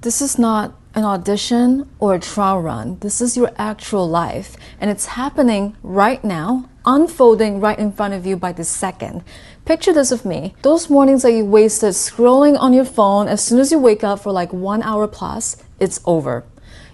This is not an audition or a trial run. This is your actual life, and it's happening right now, unfolding right in front of you by the second. Picture this with me. Those mornings that you wasted scrolling on your phone, as soon as you wake up for like 1 hour plus, it's over.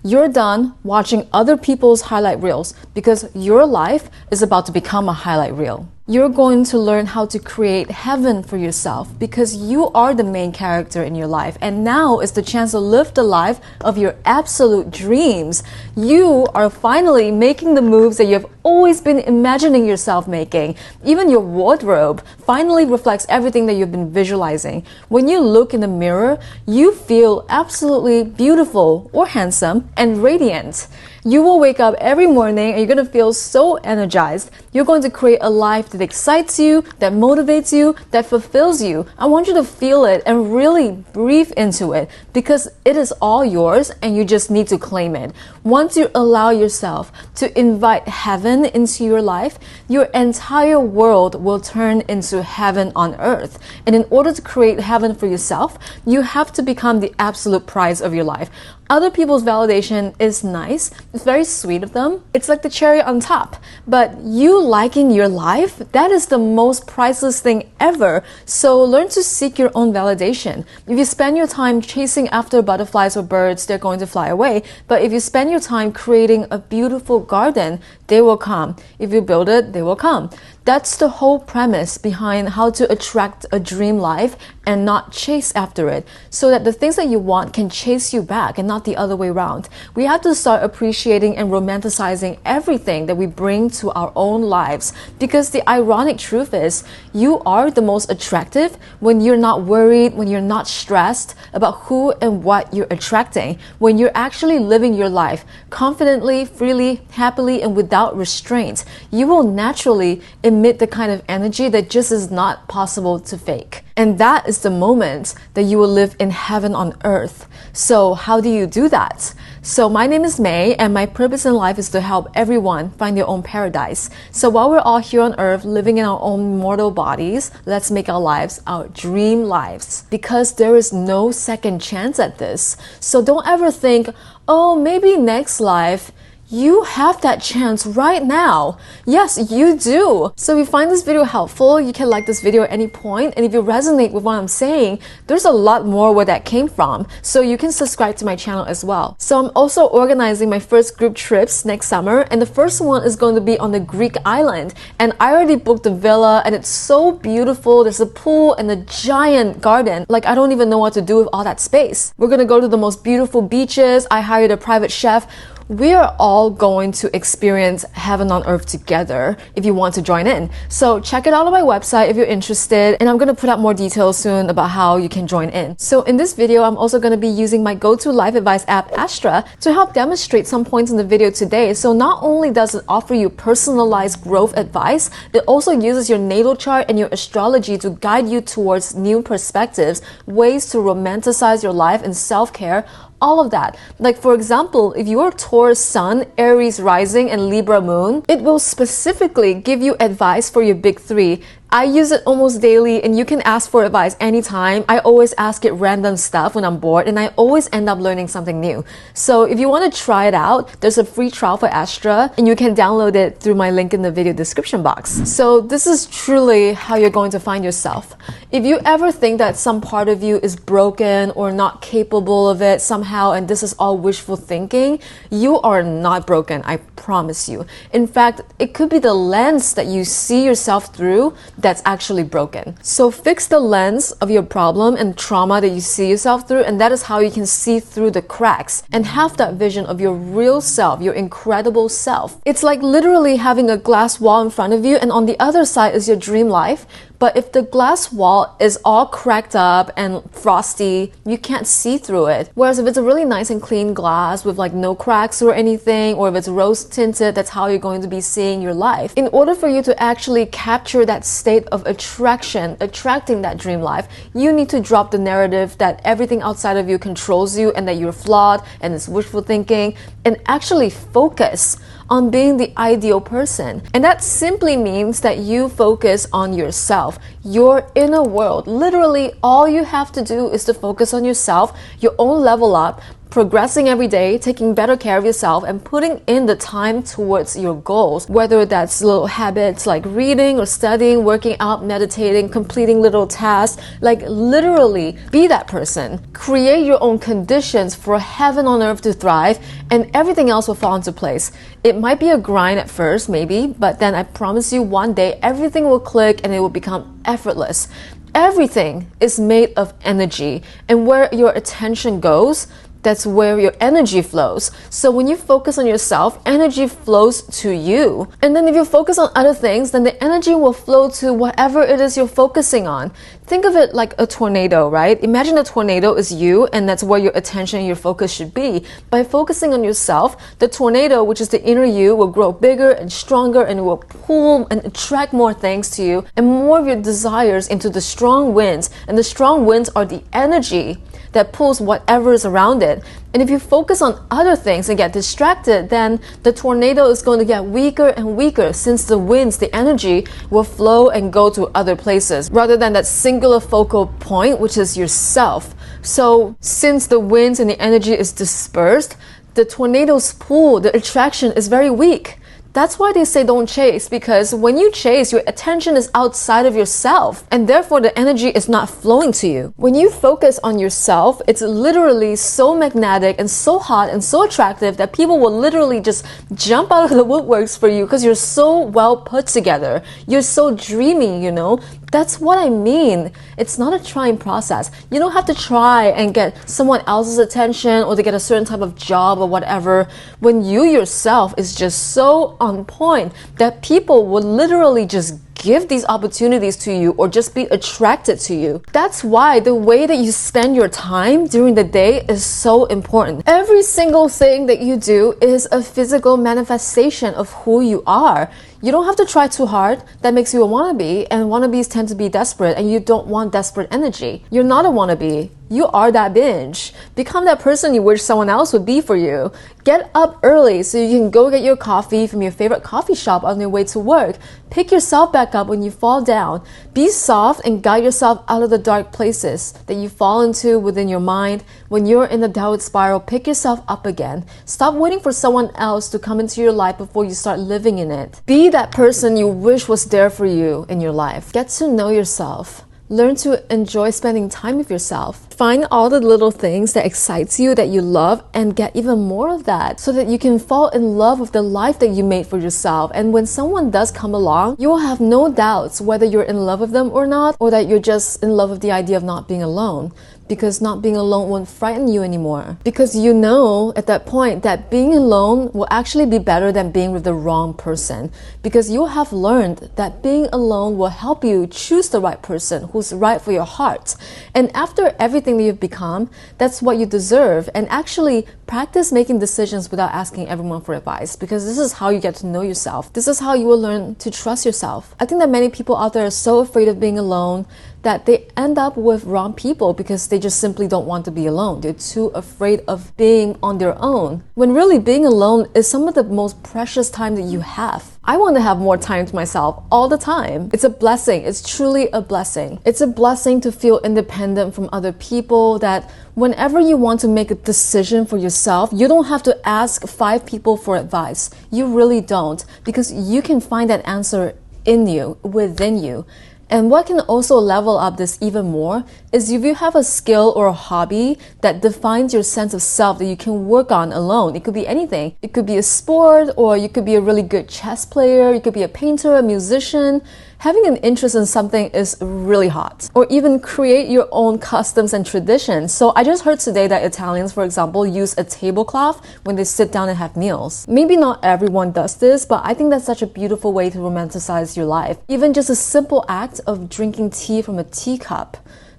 You're done watching other people's highlight reels because your life is about to become a highlight reel. You're going to learn how to create heaven for yourself because you are the main character in your life, and now is the chance to live the life of your absolute dreams. You are finally making the moves that you've always been imagining yourself making. Even your wardrobe finally reflects everything that you've been visualizing. When you look in the mirror, you feel absolutely beautiful or handsome and radiant. You will wake up every morning and you're going to feel so energized. You're going to create a life that excites you, that motivates you, that fulfills you. I want you to feel it and really breathe into it because it is all yours and you just need to claim it. Once you allow yourself to invite heaven into your life, your entire world will turn into heaven on earth. And in order to create heaven for yourself, you have to become the absolute prize of your life. Other people's validation is nice. It's very sweet of them. It's like the cherry on top. But you liking your life, that is the most priceless thing ever. So learn to seek your own validation. If you spend your time chasing after butterflies or birds, they're going to fly away. But if you spend your time creating a beautiful garden, they will come. If you build it, they will come. That's the whole premise behind how to attract a dream life and not chase after it, so that the things that you want can chase you back and not the other way around. We have to start appreciating and romanticizing everything that we bring to our own lives, because the ironic truth is you are the most attractive when you're not worried, when you're not stressed about who and what you're attracting, when you're actually living your life confidently, freely, happily, and without restraint. You will naturally emit the kind of energy that just is not possible to fake. And that is the moment that you will live in heaven on earth. So how do you do that? So my name is May, and my purpose in life is to help everyone find their own paradise. So while we're all here on earth living in our own mortal bodies, let's make our lives our dream lives, because there is no second chance at this. So don't ever think, oh, maybe next life. You have that chance right now. Yes, you do. So if you find this video helpful, you can like this video at any point. And if you resonate with what I'm saying, there's a lot more where that came from. So you can subscribe to my channel as well. So I'm also organizing my first group trips next summer. And the first one is going to be on the Greek island. And I already booked the villa and it's so beautiful. There's a pool and a giant garden. Like, I don't even know what to do with all that space. We're going to go to the most beautiful beaches. I hired a private chef. We are all going to experience heaven on earth together if you want to join in. So check it out on my website if you're interested, and I'm going to put out more details soon about how you can join in. So in this video, I'm also going to be using my go-to life advice app, Astra, to help demonstrate some points in the video today. So not only does it offer you personalized growth advice, it also uses your natal chart and your astrology to guide you towards new perspectives, ways to romanticize your life and self-care, all of that. Like, for example, if you're Taurus Sun, Aries Rising, and Libra Moon, it will specifically give you advice for your big three. I use it almost daily, and you can ask for advice anytime. I always ask it random stuff when I'm bored, and I always end up learning something new. So if you want to try it out, there's a free trial for Astra, and you can download it through my link in the video description box. So this is truly how you're going to find yourself. If you ever think that some part of you is broken or not capable of it somehow, and this is all wishful thinking, you are not broken, I promise you. In fact, it could be the lens that you see yourself through that's actually broken. So fix the lens of your problem and trauma that you see yourself through, and that is how you can see through the cracks and have that vision of your real self, your incredible self. It's like literally having a glass wall in front of you, and on the other side is your dream life. But if the glass wall is all cracked up and frosty, you can't see through it. Whereas if it's a really nice and clean glass with like no cracks or anything, or if it's rose tinted, that's how you're going to be seeing your life. In order for you to actually capture that state of attraction, attracting that dream life, you need to drop the narrative that everything outside of you controls you and that you're flawed and it's wishful thinking, and actually focus on being the ideal person. And that simply means that you focus on yourself, your inner world. Literally, all you have to do is to focus on yourself, your own level up, progressing every day, taking better care of yourself, and putting in the time towards your goals, whether that's little habits like reading or studying, working out, meditating, completing little tasks. Like literally be that person. Create your own conditions for heaven on earth to thrive, and everything else will fall into place. It might be a grind at first, maybe, but then I promise you one day everything will click and it will become effortless. Everything is made of energy, and where your attention goes, that's where your energy flows. So when you focus on yourself, energy flows to you. And then if you focus on other things, then the energy will flow to whatever it is you're focusing on. Think of it like a tornado, right? Imagine a tornado is you, and that's where your attention and your focus should be. By focusing on yourself, the tornado, which is the inner you, will grow bigger and stronger, and it will pull and attract more things to you and more of your desires into the strong winds. And the strong winds are the energy that pulls whatever is around it. And if you focus on other things and get distracted, then the tornado is going to get weaker and weaker, since the winds, the energy, will flow and go to other places rather than that singular focal point, which is yourself. So since the winds and the energy is dispersed, the tornado's pull, the attraction, is very weak. That's why they say don't chase, because when you chase, your attention is outside of yourself, and therefore the energy is not flowing to you. When you focus on yourself, it's literally so magnetic and so hot and so attractive that people will literally just jump out of the woodworks for you because you're so well put together. You're so dreamy, you know? That's what I mean. It's not a trying process. You don't have to try and get someone else's attention or to get a certain type of job or whatever, when you yourself is just so on point that people will literally just give these opportunities to you or just be attracted to you. That's why the way that you spend your time during the day is so important. Every single thing that you do is a physical manifestation of who you are. You don't have to try too hard. That makes you a wannabe, and wannabes tend to be desperate, and you don't want desperate energy. You're not a wannabe. You are that binge. Become that person you wish someone else would be for you. Get up early so you can go get your coffee from your favorite coffee shop on your way to work. Pick yourself back up when you fall down. Be soft and guide yourself out of the dark places that you fall into within your mind. When you're in the downward spiral, pick yourself up again. Stop waiting for someone else to come into your life before you start living in it. Be that person you wish was there for you in your life. Get to know yourself. Learn to enjoy spending time with yourself. Find all the little things that excites you, that you love, and get even more of that so that you can fall in love with the life that you made for yourself. And when someone does come along, you will have no doubts whether you're in love with them or not, or that you're just in love with the idea of not being alone. Because not being alone won't frighten you anymore. Because you know at that point that being alone will actually be better than being with the wrong person. Because you have learned that being alone will help you choose the right person who's right for your heart. And after everything that you've become, that's what you deserve. And actually practice making decisions without asking everyone for advice, because this is how you get to know yourself. This is how you will learn to trust yourself. I think that many people out there are so afraid of being alone that they end up with wrong people because they just simply don't want to be alone. They're too afraid of being on their own. When really being alone is some of the most precious time that you have. I want to have more time to myself all the time. It's a blessing. It's truly a blessing. It's a blessing to feel independent from other people, that whenever you want to make a decision for yourself, you don't have to ask 5 people for advice. You really don't, because you can find that answer in you, within you. And what can also level up this even more is if you have a skill or a hobby that defines your sense of self that you can work on alone. It could be anything. It could be a sport, or you could be a really good chess player. You could be a painter, a musician. Having an interest in something is really hot. Or even create your own customs and traditions. So I just heard today that Italians, for example, use a tablecloth when they sit down and have meals. Maybe not everyone does this, but I think that's such a beautiful way to romanticize your life. Even just a simple act of drinking tea from a teacup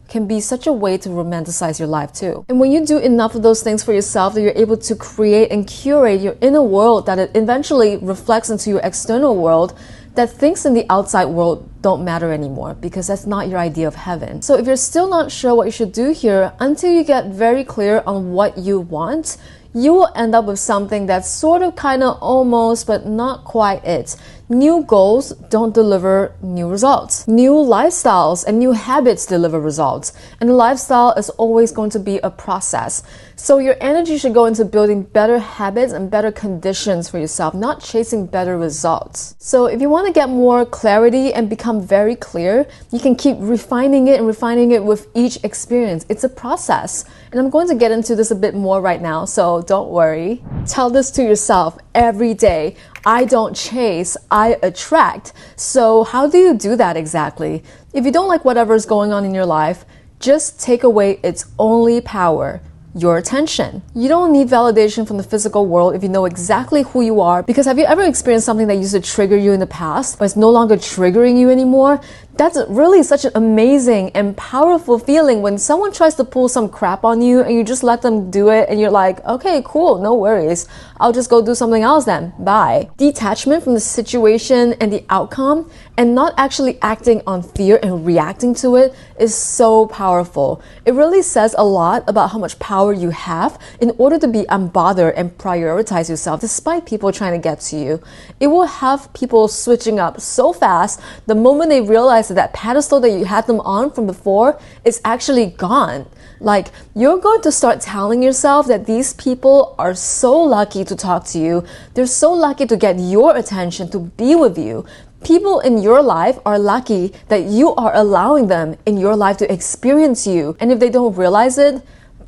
can be such a way to romanticize your life too. And when you do enough of those things for yourself, that you're able to create and curate your inner world, that it eventually reflects into your external world, that things in the outside world don't matter anymore because that's not your idea of heaven. So if you're still not sure what you should do here, until you get very clear on what you want, you will end up with something that's sort of kind of almost but not quite it. New goals don't deliver new results. New lifestyles and new habits deliver results. And lifestyle is always going to be a process. So your energy should go into building better habits and better conditions for yourself, not chasing better results. So if you want to get more clarity and become very clear, you can keep refining it and refining it with each experience. It's a process. And I'm going to get into this a bit more right now, so don't worry. Tell this to yourself every day. I don't chase, I attract. So how do you do that exactly? If you don't like whatever's going on in your life, just take away its only power, your attention. You don't need validation from the physical world if you know exactly who you are, because have you ever experienced something that used to trigger you in the past, but it's no longer triggering you anymore? That's really such an amazing and powerful feeling when someone tries to pull some crap on you and you just let them do it and you're like, okay, cool, no worries. I'll just go do something else then. Bye. Detachment from the situation and the outcome and not actually acting on fear and reacting to it is so powerful. It really says a lot about how much power you have in order to be unbothered and prioritize yourself despite people trying to get to you. It will have people switching up so fast the moment they realize that pedestal that you had them on from before is actually gone. Like, you're going to start telling yourself that these people are so lucky to talk to you. They're so lucky to get your attention, to be with you. People in your life are lucky that you are allowing them in your life to experience you. And if they don't realize it,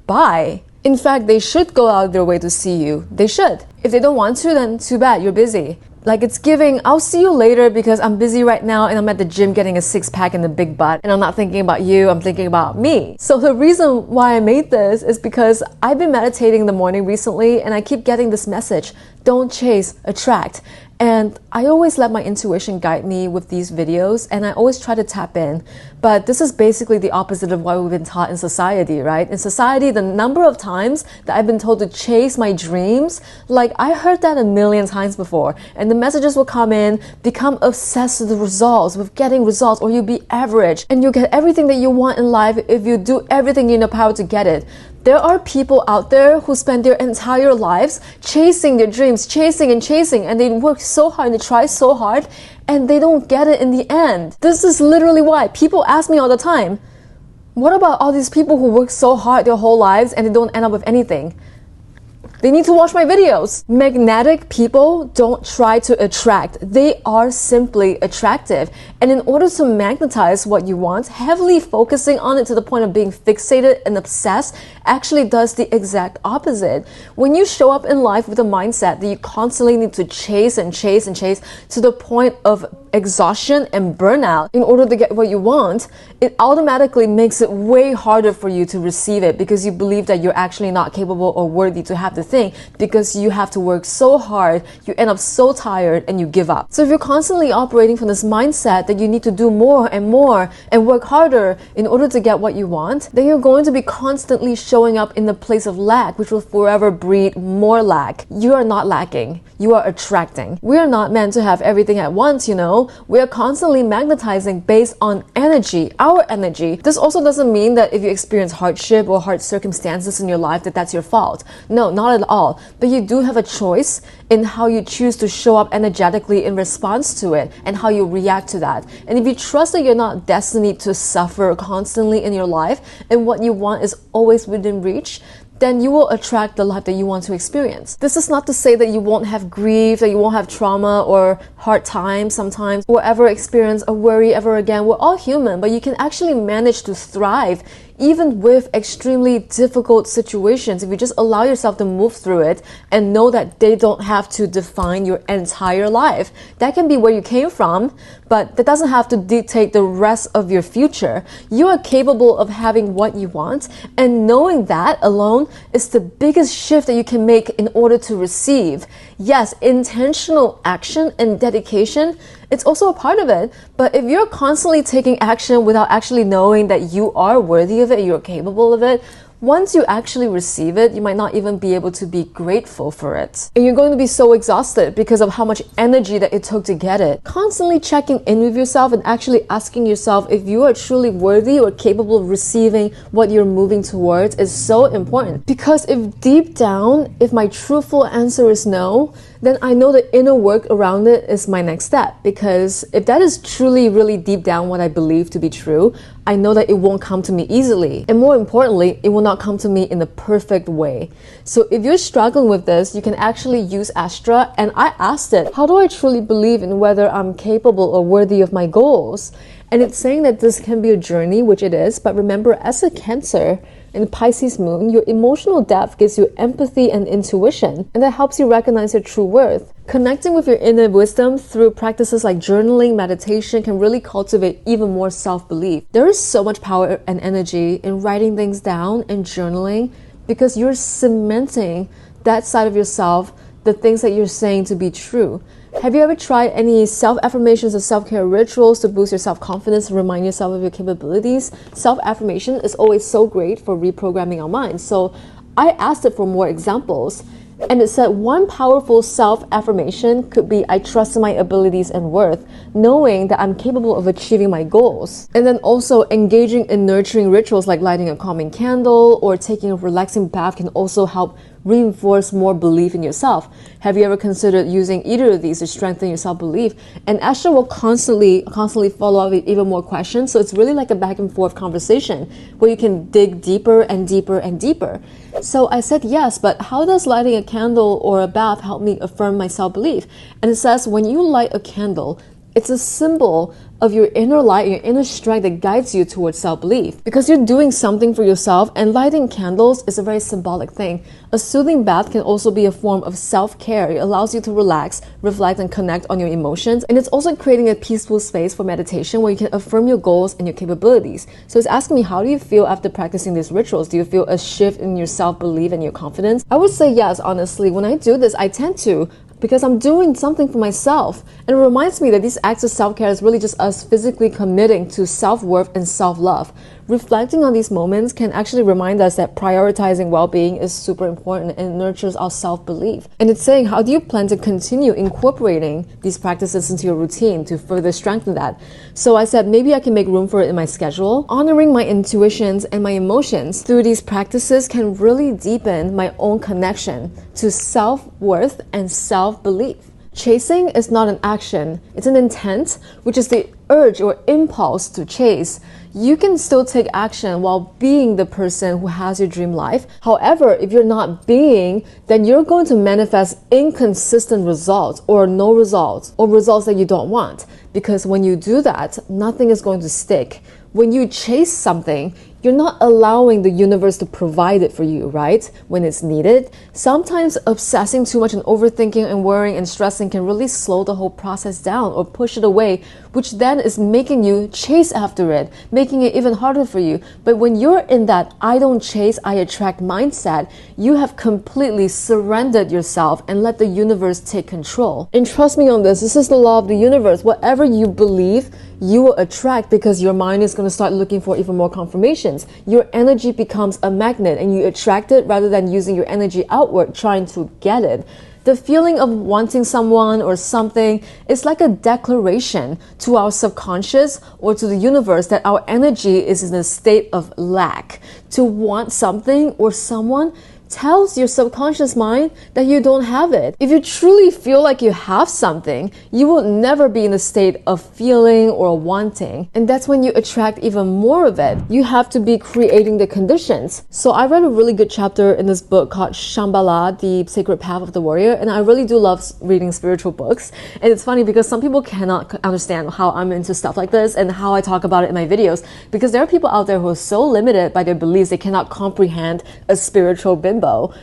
bye. In fact, they should go out of their way to see you. They should. If they don't want to, then too bad, you're busy. Like, it's giving, I'll see you later because I'm busy right now and I'm at the gym getting a six-pack and a big butt and I'm not thinking about you, I'm thinking about me. So the reason why I made this is because I've been meditating in the morning recently and I keep getting this message, don't chase, attract. And I always let my intuition guide me with these videos and I always try to tap in. But this is basically the opposite of what we've been taught in society, right? In society, the number of times that I've been told to chase my dreams, like I heard that a million times before. And the messages will come in, become obsessed with the results, with getting results, or you'll be average. And you'll get everything that you want in life if you do everything in your power to get it. There are people out there who spend their entire lives chasing their dreams, chasing, and they work so hard and they try so hard and they don't get it in the end. This is literally why people ask me all the time, what about all these people who work so hard their whole lives and they don't end up with anything? They need to watch my videos. Magnetic people don't try to attract. They are simply attractive. And in order to magnetize what you want, heavily focusing on it to the point of being fixated and obsessed actually does the exact opposite. When you show up in life with a mindset that you constantly need to chase and chase and chase to the point of exhaustion and burnout in order to get what you want, it automatically makes it way harder for you to receive it because you believe that you're actually not capable or worthy to have the thing because you have to work so hard, you end up so tired and you give up. So if you're constantly operating from this mindset that you need to do more and work harder in order to get what you want, then you're going to be constantly showing up in the place of lack, which will forever breed more lack. You are not lacking, you are attracting. We are not meant to have everything at once, you know. We are constantly magnetizing based on energy, our energy. This also doesn't mean that if you experience hardship or hard circumstances in your life that that's your fault. No, not at all. But you do have a choice in how you choose to show up energetically in response to it and how you react to that. And if you trust that you're not destined to suffer constantly in your life and what you want is always within reach, then you will attract the life that you want to experience. This is not to say that you won't have grief, that you won't have trauma or hard times sometimes, or ever experience a worry ever again. We're all human, but you can actually manage to thrive even with extremely difficult situations if you just allow yourself to move through it and know that they don't have to define your entire life. That can be where you came from, but that doesn't have to dictate the rest of your future. You are capable of having what you want, and knowing that alone is the biggest shift that you can make in order to receive. Yes, intentional action and dedication, it's also a part of it, but if you're constantly taking action without actually knowing that you are worthy of it, you're capable of it, once you actually receive it, you might not even be able to be grateful for it. And you're going to be so exhausted because of how much energy that it took to get it. Constantly checking in with yourself and actually asking yourself if you are truly worthy or capable of receiving what you're moving towards is so important. Because if deep down, if my truthful answer is no, then I know the inner work around it is my next step. Because if that is truly, really deep down what I believe to be true, I know that it won't come to me easily. And more importantly, it will not come to me in the perfect way. So if you're struggling with this, you can actually use Astra. And I asked it, how do I truly believe in whether I'm capable or worthy of my goals? And it's saying that this can be a journey, which it is. But remember, as a Cancer, in Pisces moon, your emotional depth gives you empathy and intuition, and that helps you recognize your true worth. Connecting with your inner wisdom through practices like journaling, meditation can really cultivate even more self-belief. There is so much power and energy in writing things down and journaling because you're cementing that side of yourself, the things that you're saying to be true. Have you ever tried any self-affirmations or self-care rituals to boost your self-confidence and remind yourself of your capabilities? Self-affirmation is always so great for reprogramming our minds. So I asked it for more examples, and it said one powerful self-affirmation could be, I trust in my abilities and worth, knowing that I'm capable of achieving my goals. And then also engaging in nurturing rituals like lighting a calming candle or taking a relaxing bath can also help reinforce more belief in yourself. Have you ever considered using either of these to strengthen your self-belief? And Astra will constantly follow up with even more questions. So it's really like a back and forth conversation where you can dig deeper and deeper and deeper. So I said yes, but how does lighting a candle or a bath help me affirm my self-belief? And it says when you light a candle, it's a symbol of your inner light, your inner strength that guides you towards self-belief. Because you're doing something for yourself, and lighting candles is a very symbolic thing. A soothing bath can also be a form of self-care. It allows you to relax, reflect, and connect on your emotions. And it's also creating a peaceful space for meditation where you can affirm your goals and your capabilities. So it's asking me, how do you feel after practicing these rituals? Do you feel a shift in your self-belief and your confidence? I would say yes, honestly. When I do this, I tend to, because I'm doing something for myself. And it reminds me that these acts of self-care is really just us physically committing to self-worth and self-love. Reflecting on these moments can actually remind us that prioritizing well-being is super important and nurtures our self-belief. And it's saying, how do you plan to continue incorporating these practices into your routine to further strengthen that? So I said, maybe I can make room for it in my schedule. Honoring my intuitions and my emotions through these practices can really deepen my own connection to self-worth and self-belief. Chasing is not an action, it's an intent, which is the urge or impulse to chase. You can still take action while being the person who has your dream life. However, if you're not being, then you're going to manifest inconsistent results or no results or results that you don't want. Because when you do that, nothing is going to stick. When you chase something, you're not allowing the universe to provide it for you, right? When it's needed. Sometimes obsessing too much and overthinking and worrying and stressing can really slow the whole process down or push it away, which then is making you chase after it, making it even harder for you. But when you're in that I don't chase, I attract mindset, you have completely surrendered yourself and let the universe take control. And trust me on this, this is the law of the universe. Whatever you believe, you will attract, because your mind is going to start looking for even more confirmations. Your energy becomes a magnet and you attract it rather than using your energy outward trying to get it. The feeling of wanting someone or something is like a declaration to our subconscious or to the universe that our energy is in a state of lack. To want something or someone tells your subconscious mind that you don't have it. If you truly feel like you have something, you will never be in a state of feeling or wanting. And that's when you attract even more of it. You have to be creating the conditions. So I read a really good chapter in this book called Shambhala, The Sacred Path of the Warrior. And I really do love reading spiritual books. And it's funny because some people cannot understand how I'm into stuff like this and how I talk about it in my videos. Because there are people out there who are so limited by their beliefs, they cannot comprehend a spiritual being. rainbow.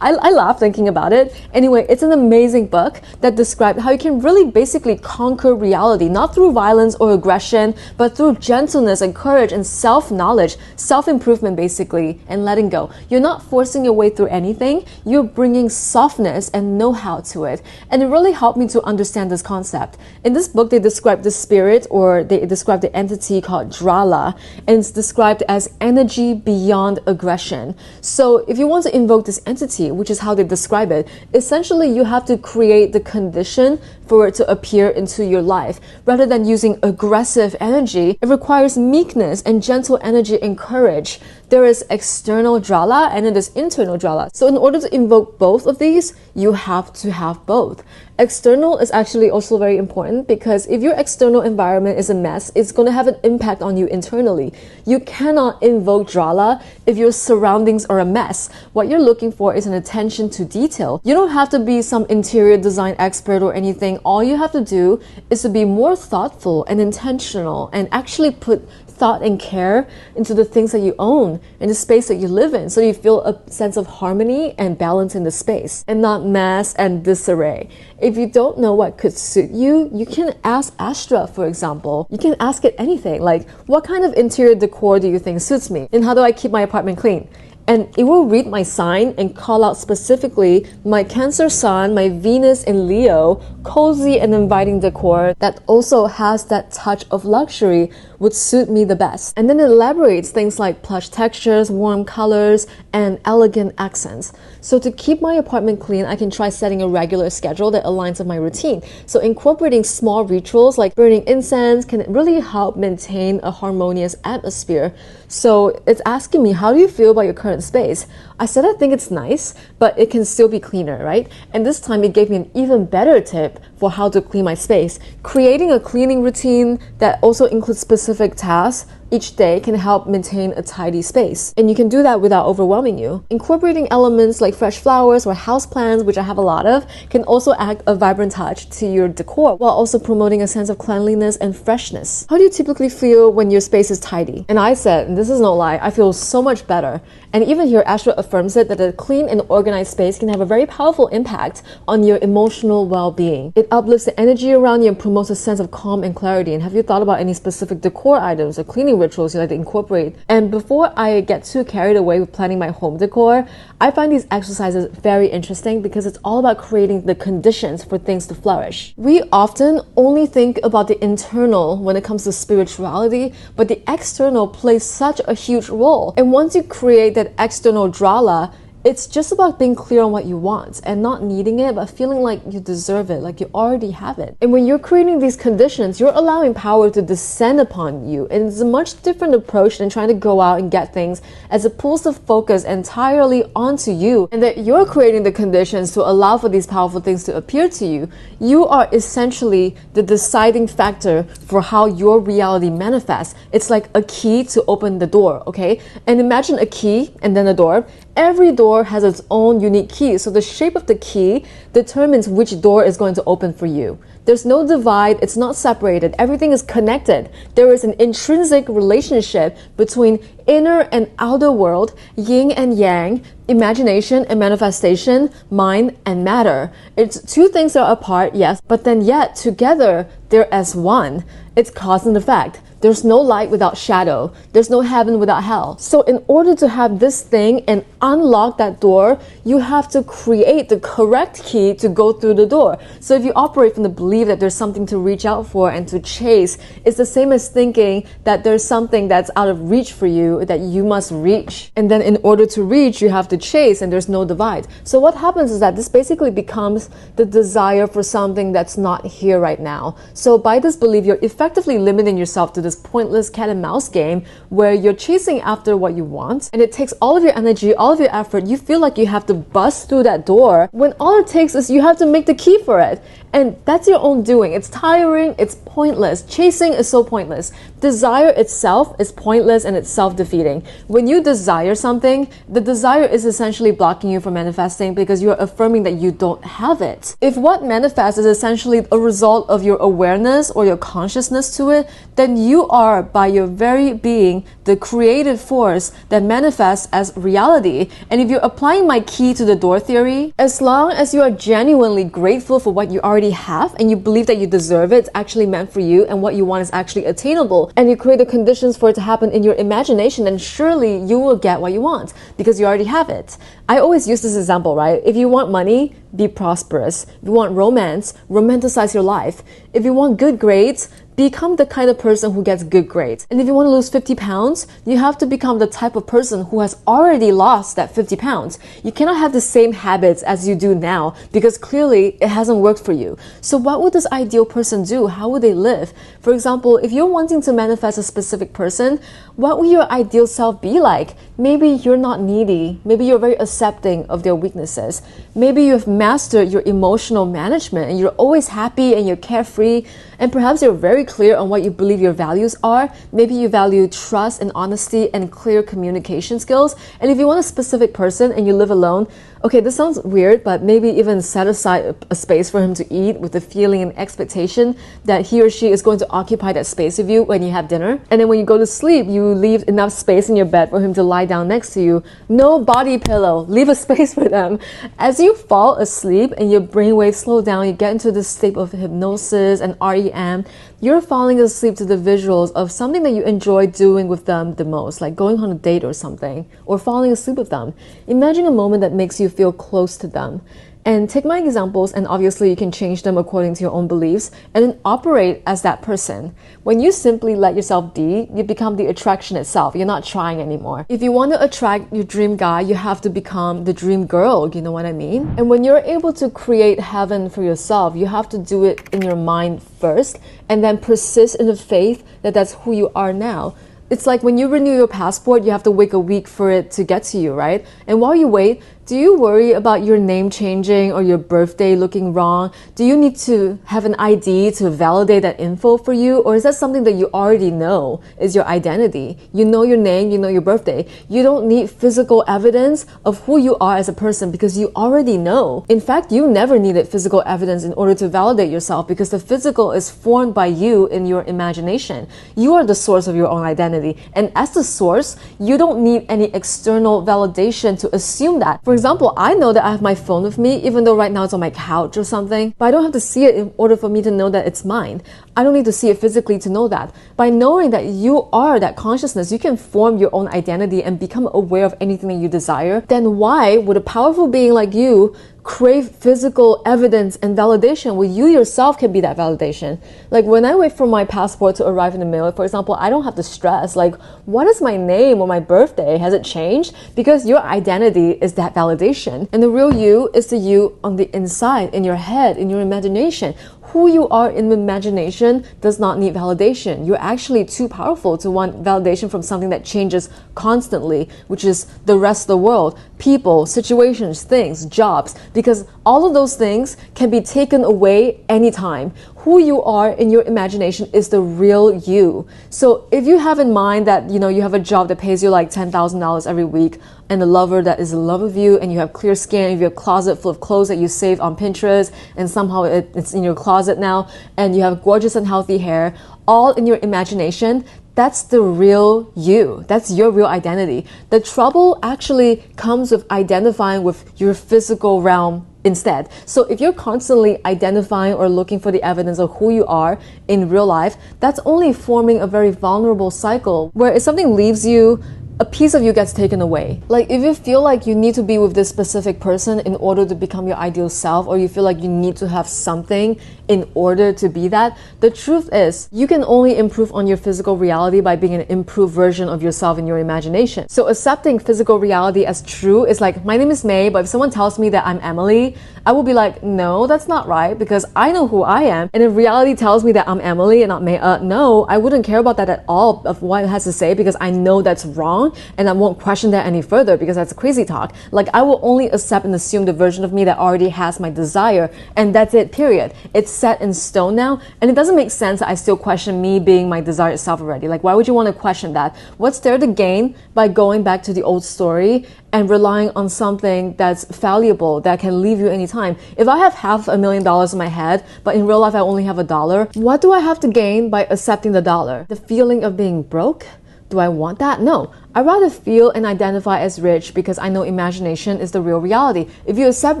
I laugh thinking about it. Anyway, it's an amazing book that describes how you can really basically conquer reality, not through violence or aggression, but through gentleness and courage and self-knowledge, self-improvement basically, and letting go. You're not forcing your way through anything, you're bringing softness and know-how to it. And it really helped me to understand this concept. In this book, they describe the spirit, or they describe the entity called Drala, and it's described as energy beyond aggression. So if you want to invoke this entity, which is how they describe it, essentially you have to create the condition for it to appear into your life. Rather than using aggressive energy, it requires meekness and gentle energy and courage. There is external Drala and it is internal Drala. So in order to invoke both of these, you have to have both. External is actually also very important because if your external environment is a mess, it's going to have an impact on you internally. You cannot invoke Drala if your surroundings are a mess. What you're looking for is an attention to detail. You don't have to be some interior design expert or anything. All you have to do is to be more thoughtful and intentional and actually put thought and care into the things that you own and the space that you live in, so you feel a sense of harmony and balance in the space and not mess and disarray. If you don't know what could suit you, you can ask Astra, for example. You can ask it anything, like, what kind of interior decor do you think suits me? And how do I keep my apartment clean? And it will read my sign and call out specifically my Cancer Sun, my Venus in Leo, cozy and inviting decor that also has that touch of luxury would suit me the best. And then it elaborates things like plush textures, warm colors, and elegant accents. So to keep my apartment clean, I can try setting a regular schedule that aligns with my routine. So incorporating small rituals like burning incense can really help maintain a harmonious atmosphere. So it's asking me, how do you feel about your current space? I said I think it's nice, but it can still be cleaner, right? And this time it gave me an even better tip for how to clean my space. Creating a cleaning routine that also includes specific tasks each day can help maintain a tidy space. And you can do that without overwhelming you. Incorporating elements like fresh flowers or houseplants, which I have a lot of, can also add a vibrant touch to your decor while also promoting a sense of cleanliness and freshness. How do you typically feel when your space is tidy? And I said, and this is no lie, I feel so much better. And even here, Astra affirms it that a clean and organized space can have a very powerful impact on your emotional well-being. It uplifts the energy around you and promotes a sense of calm and clarity. And have you thought about any specific decor items or cleaning rituals you like to incorporate? And before I get too carried away with planning my home decor, I find these exercises very interesting because it's all about creating the conditions for things to flourish. We often only think about the internal when it comes to spirituality, but the external plays such a huge role. And once you create that external Drala, it's just about being clear on what you want and not needing it, but feeling like you deserve it, like you already have it. And when you're creating these conditions, you're allowing power to descend upon you. And it's a much different approach than trying to go out and get things, as it pulls the focus entirely onto you, and that you're creating the conditions to allow for these powerful things to appear to you. You are essentially the deciding factor for how your reality manifests. It's like a key to open the door, okay? And imagine a key and then a door. Every door has its own unique key, so the shape of the key determines which door is going to open for you. There's no divide, it's not separated, everything is connected. There is an intrinsic relationship between inner and outer world, yin and yang, imagination and manifestation, mind and matter. It's two things that are apart, yes, but then yet together they're as one. It's cause and effect. There's no light without shadow. There's no heaven without hell. So in order to have this thing and unlock that door, you have to create the correct key to go through the door. So if you operate from the belief that there's something to reach out for and to chase, it's the same as thinking that there's something that's out of reach for you that you must reach. And then in order to reach, you have to chase, and there's no divide. So what happens is that this basically becomes the desire for something that's not here right now. So by this belief, you're effectively limiting yourself to this pointless cat and mouse game where you're chasing after what you want, and it takes all of your energy, all of your effort. You feel like you have to bust through that door when all it takes is you have to make the key for it. And that's your own doing. It's tiring, it's pointless. Chasing is so pointless. Desire itself is pointless and it's self-defeating. When you desire something, the desire is essentially blocking you from manifesting because you're affirming that you don't have it. If what manifests is essentially a result of your awareness or your consciousness to it, then you are, by your very being, the creative force that manifests as reality. And if you're applying my key to the door theory, as long as you are genuinely grateful for what you already have and you believe that you deserve it, it's actually meant for you, and what you want is actually attainable, and you create the conditions for it to happen in your imagination, then surely you will get what you want because you already have it. I always use this example, right? If you want money, be prosperous. If you want romance, romanticize your life. If you want good grades, become the kind of person who gets good grades. And if you want to lose 50 pounds, you have to become the type of person who has already lost that 50 pounds. You cannot have the same habits as you do now because clearly it hasn't worked for you. So what would this ideal person do? How would they live? For example, if you're wanting to manifest a specific person, what will your ideal self be like? Maybe you're not needy. Maybe you're very accepting of their weaknesses. Maybe you've mastered your emotional management and you're always happy and you're carefree, and perhaps you're very clear on what you believe your values are. Maybe you value trust and honesty and clear communication skills. And if you want a specific person and you live alone, okay, this sounds weird, but maybe even set aside a space for him to eat with the feeling and expectation that he or she is going to occupy that space with you when you have dinner. And then when you go to sleep, you leave enough space in your bed for him to lie down next to you. No body pillow, leave a space for them. As you fall asleep and your brainwaves slow down, you get into this state of hypnosis and REM, you're falling asleep to the visuals of something that you enjoy doing with them the most, like going on a date or something, or falling asleep with them. Imagine a moment that makes you feel close to them. And take my examples, and obviously you can change them according to your own beliefs, and then operate as that person. When you simply let yourself be, you become the attraction itself. You're not trying anymore. If you want to attract your dream guy, you have to become the dream girl, you know what I mean? And when you're able to create heaven for yourself, you have to do it in your mind first, and then persist in the faith that that's who you are now. It's like when you renew your passport, you have to wait a week for it to get to you, right? And while you wait, do you worry about your name changing or your birthday looking wrong? Do you need to have an ID to validate that info for you? Or is that something that you already know is your identity? You know your name, you know your birthday. You don't need physical evidence of who you are as a person because you already know. In fact, you never needed physical evidence in order to validate yourself because the physical is formed by you in your imagination. You are the source of your own identity. And as the source, you don't need any external validation to assume that. For example, I know that I have my phone with me, even though right now it's on my couch or something, but I don't have to see it in order for me to know that it's mine. I don't need to see it physically to know that. By knowing that you are that consciousness, you can form your own identity and become aware of anything that you desire. Then why would a powerful being like you crave physical evidence and validation when you yourself can be that validation? Like when I wait for my passport to arrive in the mail, for example, I don't have to stress like, what is my name or my birthday? Has it changed? Because your identity is that validation. And the real you is the you on the inside, in your head, in your imagination. Who you are in imagination does not need validation. You're actually too powerful to want validation from something that changes constantly, which is the rest of the world, people, situations, things, jobs, because all of those things can be taken away anytime. Who you are in your imagination is the real you. So if you have in mind that, you have a job that pays you like $10,000 every week, and a lover that is in love with you, and you have clear skin, and you have a closet full of clothes that you saved on Pinterest, and somehow it's in your closet now, and you have gorgeous and healthy hair, all in your imagination, that's the real you. That's your real identity. The trouble actually comes with identifying with your physical realm instead. So if you're constantly identifying or looking for the evidence of who you are in real life, that's only forming a very vulnerable cycle where if something leaves you, a piece of you gets taken away. Like if you feel like you need to be with this specific person in order to become your ideal self, or you feel like you need to have something in order to be that, the truth is you can only improve on your physical reality by being an improved version of yourself in your imagination. So accepting physical reality as true is like, my name is May, but if someone tells me that I'm Emily, I will be like, no, that's not right, because I know who I am. And if reality tells me that I'm Emily and not May, no, I wouldn't care about that at all of what it has to say, because I know that's wrong. wrong, and I won't question that any further because that's crazy talk. Like, I will only accept and assume the version of me that already has my desire, and that's it, period. It's set in stone now, and it doesn't make sense that I still question me being my desired self already. Like, why would you want to question that? What's there to gain by going back to the old story and relying on something that's fallible, that can leave you anytime? If I have $500,000 in my head, but in real life I only have $1, what do I have to gain by accepting the dollar? The feeling of being broke? Do I want that? No. I'd rather feel and identify as rich because I know imagination is the real reality. If you accept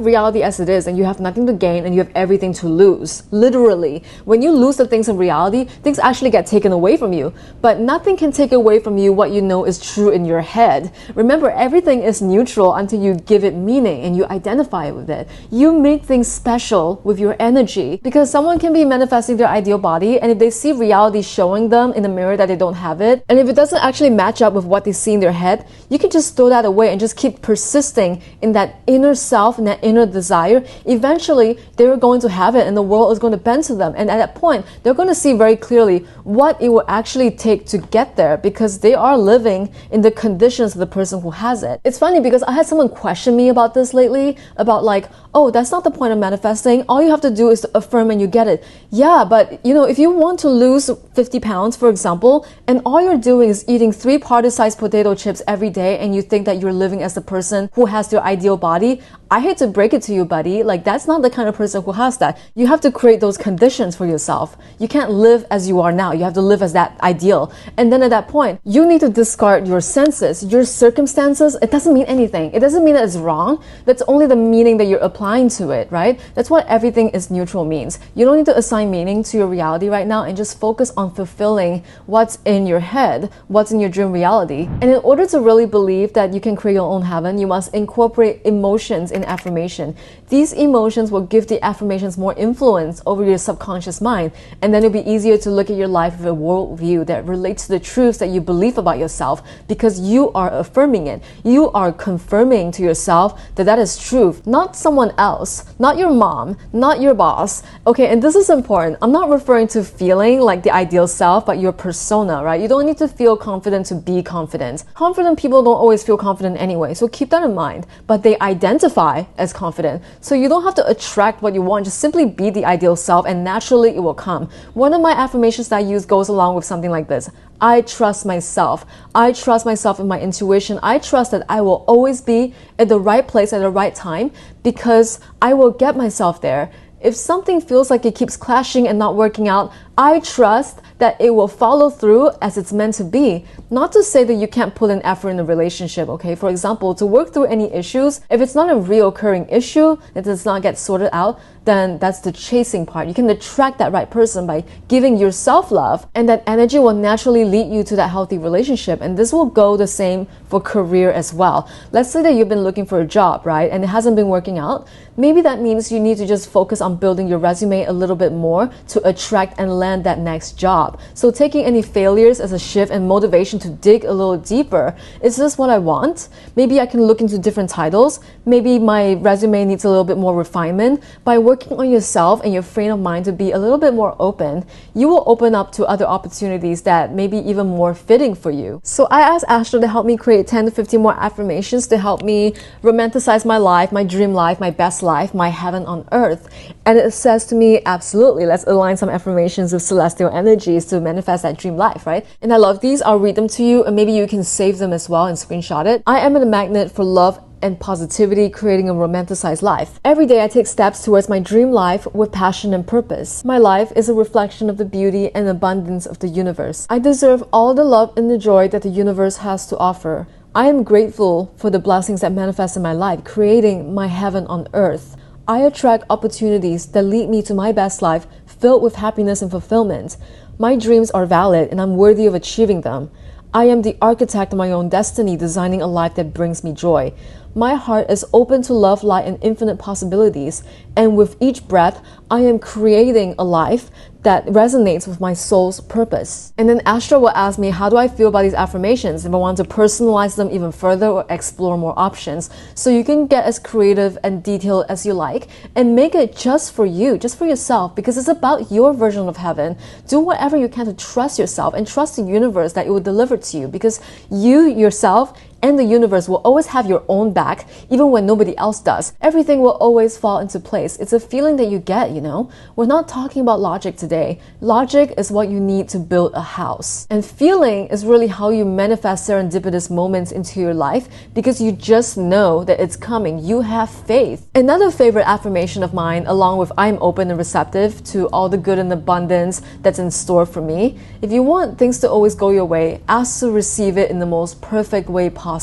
reality as it is and you have nothing to gain and you have everything to lose, literally, when you lose the things in reality, things actually get taken away from you. But nothing can take away from you what you know is true in your head. Remember, everything is neutral until you give it meaning and you identify with it. You make things special with your energy, because someone can be manifesting their ideal body, and if they see reality showing them in the mirror that they don't have it, and if it doesn't actually match up with what they see in their head, you can just throw that away and just keep persisting in that inner self and that inner desire. Eventually, they're going to have it and the world is going to bend to them. And at that point, they're going to see very clearly what it will actually take to get there, because they are living in the conditions of the person who has it. It's funny because I had someone question me about this lately, about like, oh, that's not the point of manifesting. All you have to do is to affirm and you get it. Yeah, but if you want to lose 50 pounds, for example, and all you're doing is eating 3 party-sized potato chips every day, and you think that you're living as the person who has their ideal body, I hate to break it to you, buddy. Like, that's not the kind of person who has that. You have to create those conditions for yourself. You can't live as you are now. You have to live as that ideal. And then at that point, you need to discard your senses, your circumstances. It doesn't mean anything. It doesn't mean that it's wrong. That's only the meaning that you're applying to it, right? That's what everything is neutral means. You don't need to assign meaning to your reality right now, and just focus on fulfilling what's in your head, what's in your dream reality. And in order to really believe that you can create your own heaven, you must incorporate emotions in affirmation. These emotions will give the affirmations more influence over your subconscious mind, and then it'll be easier to look at your life with a worldview that relates to the truths that you believe about yourself, because you are affirming it. You are confirming to yourself that that is truth, not someone else, not your mom, not your boss. Okay, and this is important. I'm not referring to feeling like the ideal self, but your persona, right? You don't need to feel confident to be confident. Confident people don't always feel confident anyway, so keep that in mind. But they identify as confident. So you don't have to attract what you want, just simply be the ideal self and naturally it will come. One of my affirmations that I use goes along with something like this. I trust myself. I trust myself in my intuition. I trust that I will always be at the right place at the right time, because I will get myself there. If something feels like it keeps clashing and not working out, I trust that it will follow through as it's meant to be. Not to say that you can't put in effort in a relationship, okay? For example, to work through any issues, if it's not a reoccurring issue that does not get sorted out, then that's the chasing part. You can attract that right person by giving yourself love, and that energy will naturally lead you to that healthy relationship. And this will go the same for career as well. Let's say that you've been looking for a job, right? And it hasn't been working out. Maybe that means you need to just focus on building your resume a little bit more to attract and land that next job. So taking any failures as a shift and motivation to dig a little deeper. Is this what I want? Maybe I can look into different titles. Maybe my resume needs a little bit more refinement. By working on yourself and your frame of mind to be a little bit more open, you will open up to other opportunities that may be even more fitting for you. So I asked Ashley to help me create 10 to 15 more affirmations to help me romanticize my life, my dream life, my best life, my heaven on earth. And it says to me, absolutely, let's align some affirmations with celestial energies to manifest that dream life, right? And I love these. I'll read them to you, and maybe you can save them as well and screenshot it. I am a magnet for love and positivity, creating a romanticized life. Every day I take steps towards my dream life with passion and purpose. My life is a reflection of the beauty and abundance of the universe. I deserve all the love and the joy that the universe has to offer. I am grateful for the blessings that manifest in my life, creating my heaven on earth. I attract opportunities that lead me to my best life, filled with happiness and fulfillment. My dreams are valid and I'm worthy of achieving them. I am the architect of my own destiny, designing a life that brings me joy. My heart is open to love, light, and infinite possibilities. And with each breath, I am creating a life that resonates with my soul's purpose. And then Astra will ask me, how do I feel about these affirmations? If I want to personalize them even further or explore more options. So you can get as creative and detailed as you like and make it just for you, just for yourself, because it's about your version of heaven. Do whatever you can to trust yourself and trust the universe that it will deliver to you, because you yourself and the universe will always have your own back, even when nobody else does. Everything will always fall into place. It's a feeling that you get, you know? We're not talking about logic today. Logic is what you need to build a house. And feeling is really how you manifest serendipitous moments into your life, because you just know that it's coming. You have faith. Another favorite affirmation of mine, along with I'm open and receptive to all the good and abundance that's in store for me. If you want things to always go your way, ask to receive it in the most perfect way possible.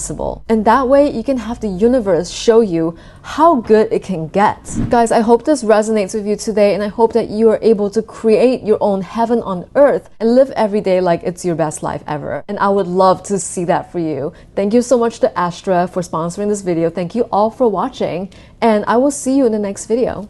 And that way you can have the universe show you how good it can get. Guys, I hope this resonates with you today, and I hope that you are able to create your own heaven on earth and live every day like it's your best life ever. And I would love to see that for you. Thank you so much to Astra for sponsoring this video. Thank you all for watching, and I will see you in the next video.